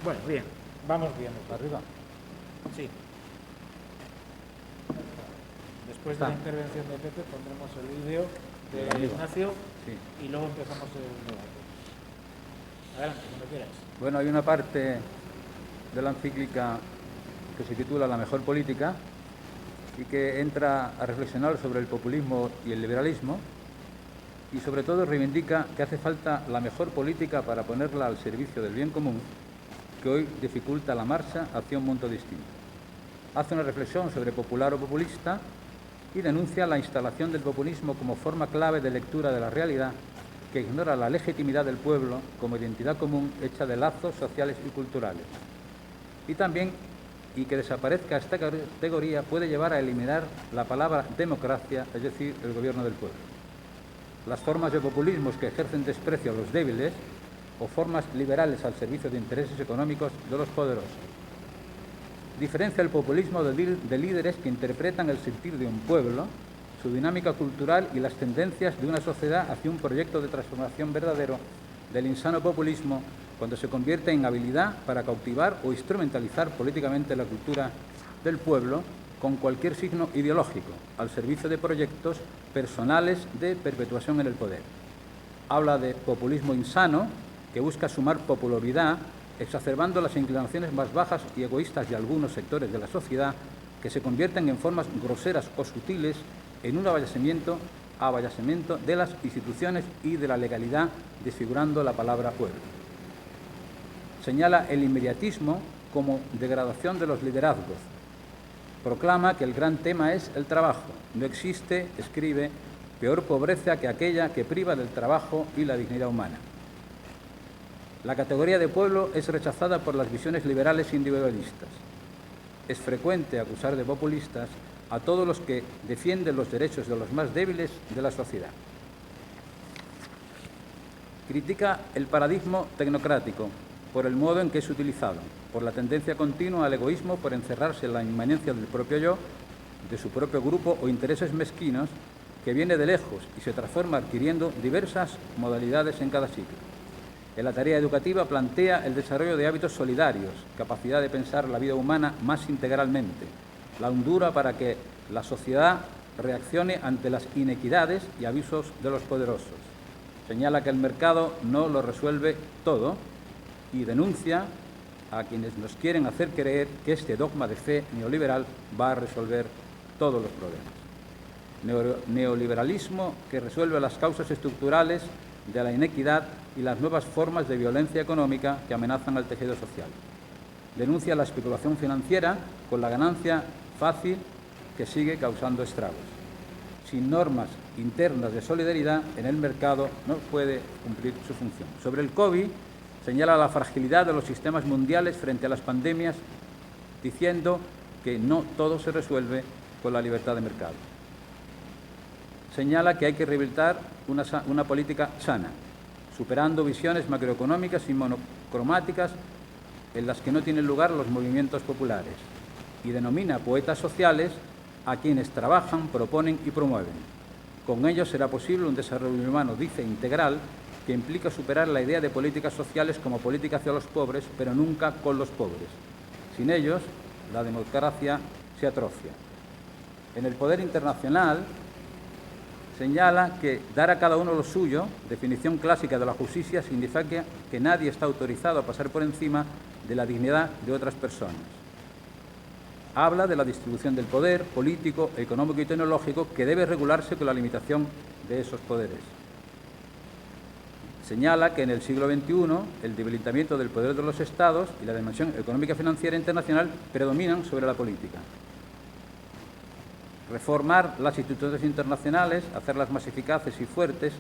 Bueno, bien. Vamos viendo. ¿Arriba? Sí. Después de la intervención de Pepe pondremos el vídeo de Ignacio y luego empezamos el debate. Adelante, cuando quieras. Bueno, hay una parte de la encíclica que se titula La mejor política y que entra a reflexionar sobre el populismo y el liberalismo y sobre todo reivindica que hace falta la mejor política para ponerla al servicio del bien común que hoy dificulta la marcha hacia un mundo distinto. Hace una reflexión sobre popular o populista y denuncia la instalación del populismo como forma clave de lectura de la realidad que ignora la legitimidad del pueblo como identidad común hecha de lazos sociales y culturales. Y también, y que desaparezca esta categoría puede llevar a eliminar la palabra democracia, es decir, el gobierno del pueblo. Las formas de populismos que ejercen desprecio a los débiles o formas liberales al servicio de intereses económicos de los poderosos. Diferencia el populismo de líderes que interpretan el sentir de un pueblo, su dinámica cultural y las tendencias de una sociedad hacia un proyecto de transformación verdadero del insano populismo cuando se convierte en habilidad para cautivar o instrumentalizar políticamente la cultura del pueblo con cualquier signo ideológico, al servicio de proyectos personales de perpetuación en el poder. Habla de populismo insano que busca sumar popularidad, exacerbando las inclinaciones más bajas y egoístas de algunos sectores de la sociedad, que se convierten en formas groseras o sutiles en un avallacimiento de las instituciones y de la legalidad, desfigurando la palabra pueblo. Señala el inmediatismo como degradación de los liderazgos. Proclama que el gran tema es el trabajo. No existe, escribe, peor pobreza que aquella que priva del trabajo y la dignidad humana. La categoría de pueblo es rechazada por las visiones liberales e individualistas. Es frecuente acusar de populistas a todos los que defienden los derechos de los más débiles de la sociedad. Critica el paradigma tecnocrático por el modo en que es utilizado, por la tendencia continua al egoísmo, por encerrarse en la inmanencia del propio yo, de su propio grupo o intereses mezquinos, que viene de lejos y se transforma adquiriendo diversas modalidades en cada ciclo. En la tarea educativa plantea el desarrollo de hábitos solidarios, capacidad de pensar la vida humana más integralmente, la hondura para que la sociedad reaccione ante las inequidades y abusos de los poderosos. Señala que el mercado no lo resuelve todo y denuncia a quienes nos quieren hacer creer que este dogma de fe neoliberal va a resolver todos los problemas. Neoliberalismo que resuelve las causas estructurales de la inequidad y las nuevas formas de violencia económica que amenazan al tejido social. Denuncia la especulación financiera con la ganancia fácil que sigue causando estragos. Sin normas internas de solidaridad en el mercado no puede cumplir su función. Sobre el COVID, señala la fragilidad de los sistemas mundiales frente a las pandemias, diciendo que no todo se resuelve con la libertad de mercado. Señala que hay que rehabilitar una política sana, superando visiones macroeconómicas y monocromáticas en las que no tienen lugar los movimientos populares, y denomina poetas sociales a quienes trabajan, proponen y promueven. Con ellos será posible un desarrollo humano, dice, integral, que implica superar la idea de políticas sociales como política hacia los pobres, pero nunca con los pobres. Sin ellos, la democracia se atrofia. En el poder internacional, señala que dar a cada uno lo suyo, definición clásica de la justicia, significa que nadie está autorizado a pasar por encima de la dignidad de otras personas. Habla de la distribución del poder político, económico y tecnológico que debe regularse con la limitación de esos poderes. Señala que en el siglo XXI el debilitamiento del poder de los Estados y la dimensión económica financiera internacional predominan sobre la política. Reformar las instituciones internacionales, hacerlas más eficaces y fuertes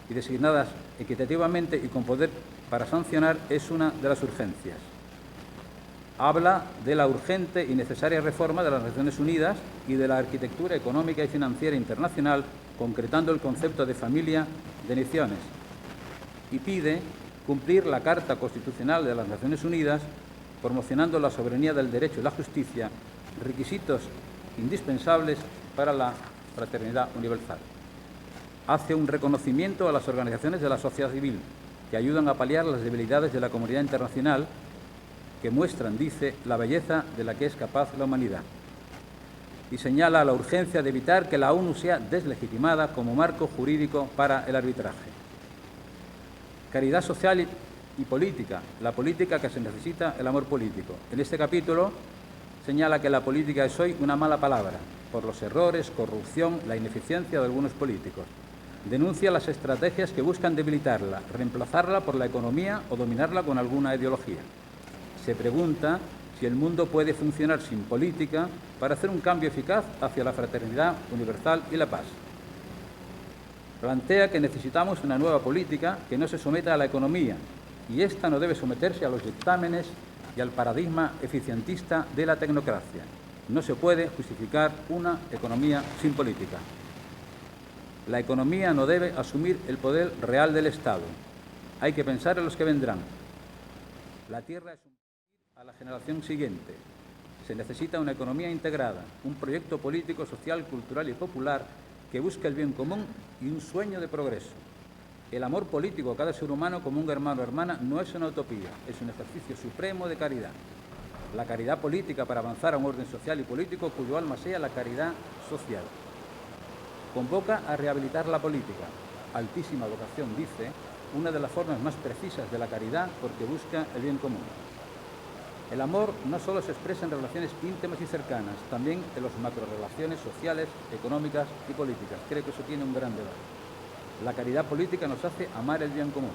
y designadas equitativamente y con poder para sancionar es una de las urgencias. Habla de la urgente y necesaria reforma de las Naciones Unidas y de la arquitectura económica y financiera internacional, concretando el concepto de familia de naciones, y pide cumplir la Carta Constitucional de las Naciones Unidas, promocionando la soberanía del derecho y la justicia, requisitos indispensables para la fraternidad universal. Hace un reconocimiento a las organizaciones de la sociedad civil que ayudan a paliar las debilidades de la comunidad internacional, que muestran, dice, la belleza de la que es capaz la humanidad. Y señala la urgencia de evitar que la ONU sea deslegitimada como marco jurídico para el arbitraje. Caridad social y política, la política que se necesita, el amor político. En este capítulo señala que la política es hoy una mala palabra, por los errores, corrupción, la ineficiencia de algunos políticos. Denuncia las estrategias que buscan debilitarla, reemplazarla por la economía o dominarla con alguna ideología. Se pregunta si el mundo puede funcionar sin política para hacer un cambio eficaz hacia la fraternidad universal y la paz. Plantea que necesitamos una nueva política que no se someta a la economía, y esta no debe someterse a los dictámenes y al paradigma eficientista de la tecnocracia. No se puede justificar una economía sin política. La economía no debe asumir el poder real del Estado. Hay que pensar en los que vendrán. La tierra es un a la generación siguiente. Se necesita una economía integrada, un proyecto político, social, cultural y popular que busque el bien común y un sueño de progreso. El amor político a cada ser humano como un hermano o hermana no es una utopía, es un ejercicio supremo de caridad. La caridad política para avanzar a un orden social y político cuyo alma sea la caridad social. Convoca a rehabilitar la política. Altísima vocación, dice, una de las formas más precisas de la caridad porque busca el bien común. El amor no solo se expresa en relaciones íntimas y cercanas, también en las macrorelaciones sociales, económicas y políticas. Creo que eso tiene un gran debate. La caridad política nos hace amar el bien común.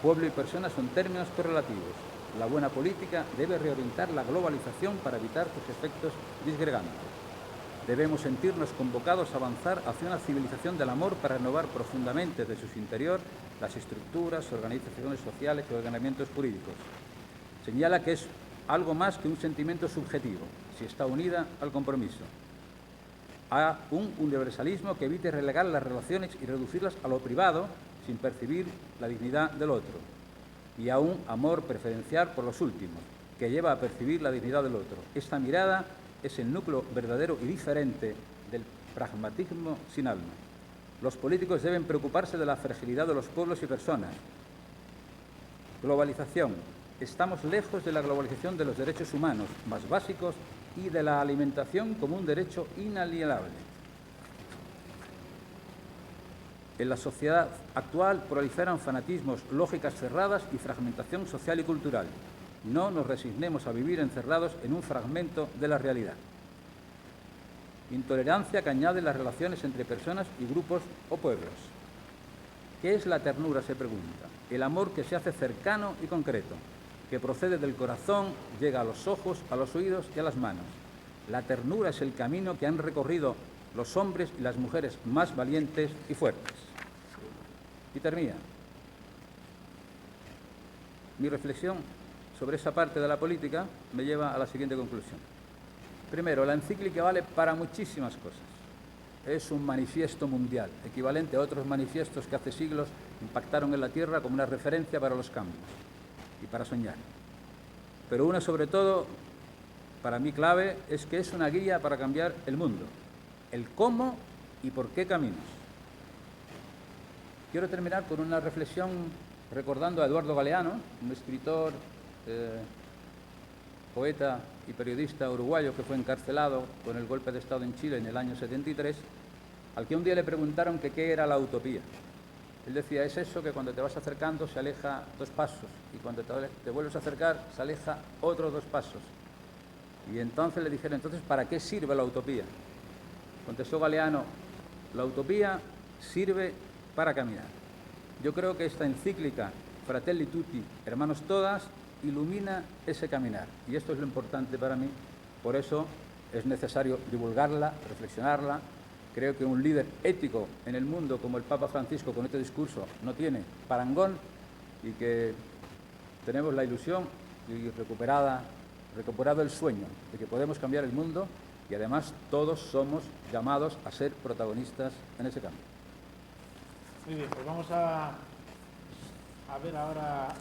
Pueblo y persona son términos correlativos. La buena política debe reorientar la globalización para evitar sus efectos disgregantes. Debemos sentirnos convocados a avanzar hacia una civilización del amor para renovar profundamente desde su interior las estructuras, organizaciones sociales y ordenamientos jurídicos. Señala que es algo más que un sentimiento subjetivo, si está unida al compromiso, a un universalismo que evite relegar las relaciones y reducirlas a lo privado sin percibir la dignidad del otro, y a un amor preferencial por los últimos, que lleva a percibir la dignidad del otro. Esta mirada es el núcleo verdadero y diferente del pragmatismo sin alma. Los políticos deben preocuparse de la fragilidad de los pueblos y personas. Globalización. Estamos lejos de la globalización de los derechos humanos más básicos y de la alimentación como un derecho inalienable. En la sociedad actual proliferan fanatismos, lógicas cerradas y fragmentación social y cultural. No nos resignemos a vivir encerrados en un fragmento de la realidad. Intolerancia que añade las relaciones entre personas y grupos o pueblos. ¿Qué es la ternura?, se pregunta. El amor que se hace cercano y concreto, que procede del corazón, llega a los ojos, a los oídos y a las manos. La ternura es el camino que han recorrido los hombres y las mujeres más valientes y fuertes. Y termina. Mi reflexión sobre esa parte de la política me lleva a la siguiente conclusión. Primero, la encíclica vale para muchísimas cosas. Es un manifiesto mundial, equivalente a otros manifiestos que hace siglos impactaron en la Tierra como una referencia para los cambios y para soñar. Pero una, sobre todo, para mí clave, es que es una guía para cambiar el mundo, el cómo y por qué caminos. Quiero terminar con una reflexión recordando a Eduardo Galeano, un escritor, poeta y periodista uruguayo que fue encarcelado con el golpe de Estado en Chile en el año 73, al que un día le preguntaron que qué era la utopía. Él decía, es eso que cuando te vas acercando se aleja 2 pasos y cuando te vuelves a acercar se aleja otros 2 pasos. Y entonces le dijeron, entonces, ¿para qué sirve la utopía? Contestó Galeano, la utopía sirve para caminar. Yo creo que esta encíclica, Fratelli Tutti, hermanos todas, ilumina ese caminar. Y esto es lo importante para mí. Por eso es necesario divulgarla, reflexionarla. Creo que un líder ético en el mundo como el Papa Francisco con este discurso no tiene parangón y que tenemos la ilusión y recuperado el sueño de que podemos cambiar el mundo y además todos somos llamados a ser protagonistas en ese cambio. Muy bien, pues vamos a ver ahora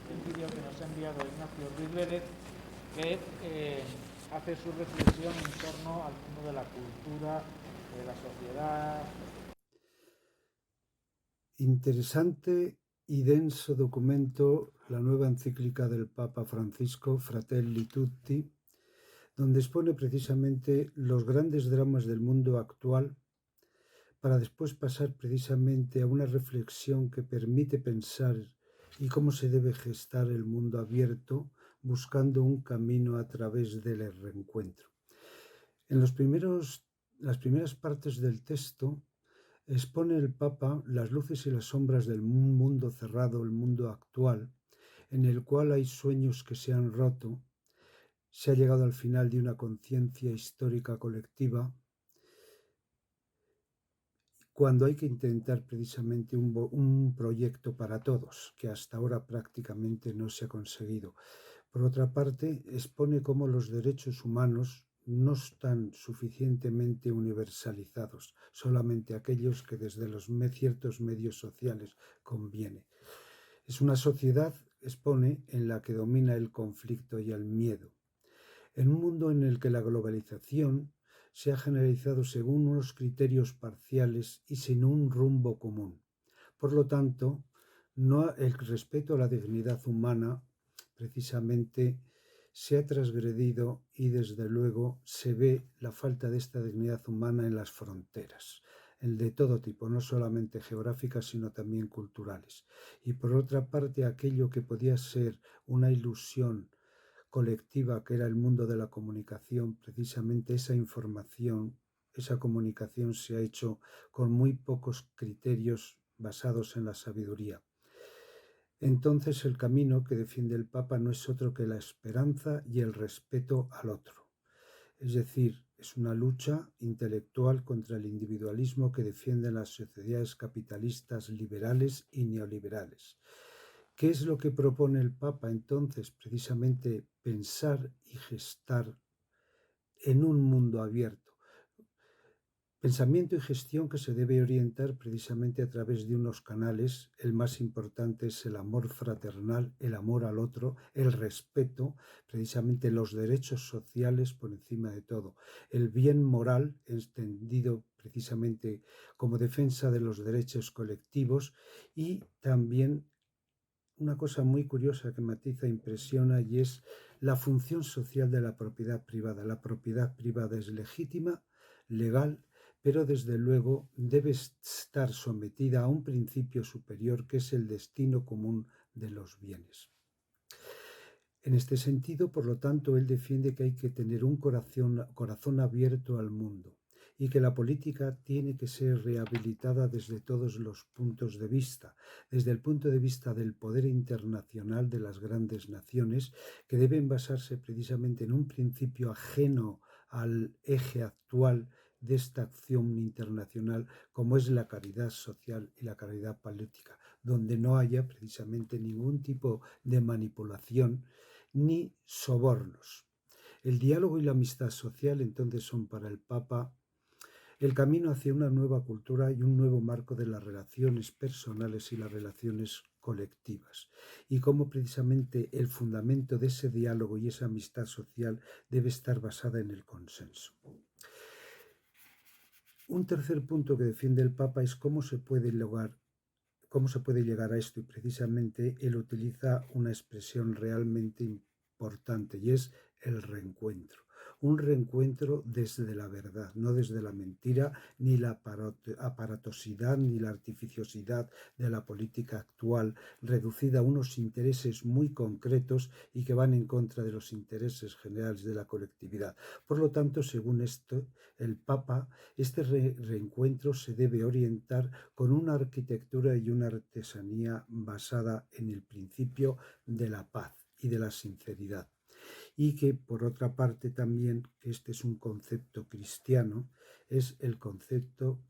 el vídeo que nos ha enviado Ignacio Ruiz Vélez, que hace su reflexión en torno al mundo de la cultura, de la sociedad. Interesante y denso documento, la nueva encíclica del Papa Francisco, Fratelli Tutti, donde expone precisamente los grandes dramas del mundo actual, para después pasar precisamente a una reflexión que permite pensar y cómo se debe gestar el mundo abierto, buscando un camino a través del reencuentro. En las primeras partes del texto expone el Papa las luces y las sombras del mundo cerrado, el mundo actual, en el cual hay sueños que se han roto, se ha llegado al final de una conciencia histórica colectiva, cuando hay que intentar precisamente un proyecto para todos, que hasta ahora prácticamente no se ha conseguido. Por otra parte, expone cómo los derechos humanos no están suficientemente universalizados, solamente aquellos que desde los ciertos medios sociales conviene. Es una sociedad, expone, en la que domina el conflicto y el miedo. En un mundo en el que la globalización se ha generalizado según unos criterios parciales y sin un rumbo común. Por lo tanto, el respeto a la dignidad humana precisamente se ha transgredido y desde luego se ve la falta de esta dignidad humana en las fronteras. el de todo tipo, no solamente geográficas, sino también culturales. Y por otra parte, aquello que podía ser una ilusión colectiva, que era el mundo de la comunicación, precisamente esa información, esa comunicación se ha hecho con muy pocos criterios basados en la sabiduría. Entonces el camino que defiende el Papa no es otro que la esperanza y el respeto al otro. Es decir, es una lucha intelectual contra el individualismo que defienden las sociedades capitalistas liberales y neoliberales. ¿Qué es lo que propone el Papa entonces? Precisamente pensar y gestar en un mundo abierto. Pensamiento y gestión que se debe orientar precisamente a través de unos canales. El más importante es el amor fraternal, el amor al otro, el respeto, precisamente los derechos sociales por encima de todo, el bien moral extendido precisamente como defensa de los derechos colectivos, y también una cosa muy curiosa que matiza, impresiona, y es la función social de la propiedad privada. La propiedad privada es legítima, legal, pero desde luego debe estar sometida a un principio superior, que es el destino común de los bienes. En este sentido, por lo tanto, él defiende que hay que tener un corazón abierto al mundo y que la política tiene que ser rehabilitada desde todos los puntos de vista, desde el punto de vista del poder internacional de las grandes naciones, que deben basarse precisamente en un principio ajeno al eje actual de esta acción internacional, como es la caridad social y la caridad política, donde no haya precisamente ningún tipo de manipulación ni sobornos. El diálogo y la amistad social entonces son para el Papa el camino hacia una nueva cultura y un nuevo marco de las relaciones personales y las relaciones colectivas, y cómo precisamente el fundamento de ese diálogo y esa amistad social debe estar basada en el consenso. Un tercer punto que defiende el Papa es cómo se puede llegar a esto, y precisamente él utiliza una expresión realmente importante, y es el reencuentro. Un reencuentro desde la verdad, no desde la mentira, ni la aparatosidad, ni la artificiosidad de la política actual, reducida a unos intereses muy concretos y que van en contra de los intereses generales de la colectividad. Por lo tanto, según esto, el Papa, este reencuentro se debe orientar con una arquitectura y una artesanía basada en el principio de la paz y de la sinceridad. Y que, por otra parte, también, que este es un concepto cristiano, es el concepto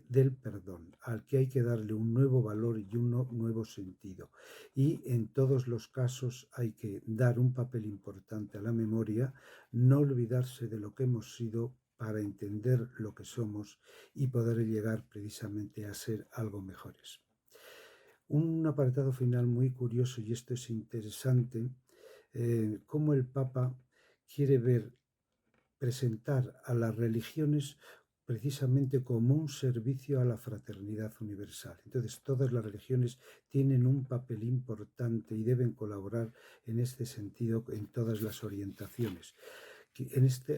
del perdón, al que hay que darle un nuevo valor y un nuevo sentido. Y en todos los casos hay que dar un papel importante a la memoria, no olvidarse de lo que hemos sido para entender lo que somos y poder llegar precisamente a ser algo mejores. Un apartado final muy curioso, y esto es interesante, cómo el Papa quiere presentar a las religiones precisamente como un servicio a la fraternidad universal. Entonces, todas las religiones tienen un papel importante y deben colaborar en este sentido en todas las orientaciones.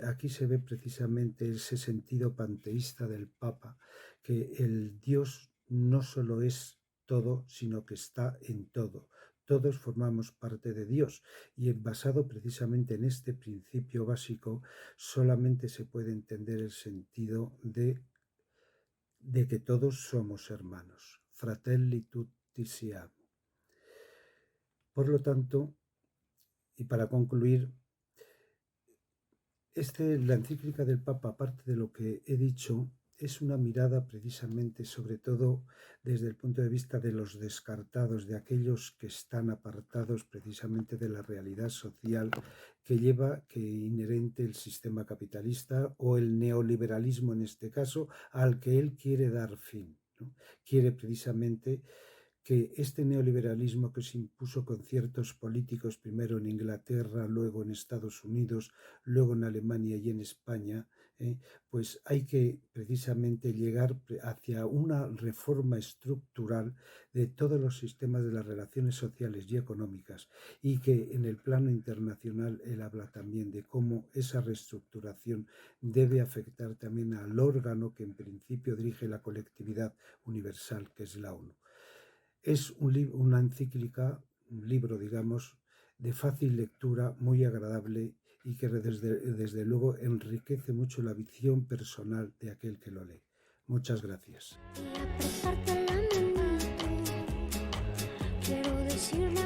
Aquí se ve precisamente ese sentido panteísta del Papa, que el Dios no solo es todo, sino que está en todo. Todos formamos parte de Dios, y basado precisamente en este principio básico solamente se puede entender el sentido de que todos somos hermanos. Fratelli tutti siamo. Por lo tanto, y para concluir, la encíclica del Papa, aparte de lo que he dicho, es una mirada precisamente, sobre todo desde el punto de vista de los descartados, de aquellos que están apartados precisamente de la realidad social que inherente el sistema capitalista o el neoliberalismo en este caso, al que él quiere dar fin, ¿no? Quiere precisamente que este neoliberalismo que se impuso con ciertos políticos, primero en Inglaterra, luego en Estados Unidos, luego en Alemania y en España, pues hay que precisamente llegar hacia una reforma estructural de todos los sistemas de las relaciones sociales y económicas, y que en el plano internacional él habla también de cómo esa reestructuración debe afectar también al órgano que en principio dirige la colectividad universal, que es la ONU. Es una encíclica, un libro, digamos, de fácil lectura, muy agradable, y que desde luego enriquece mucho la visión personal de aquel que lo lee. Muchas gracias. Quiero decirle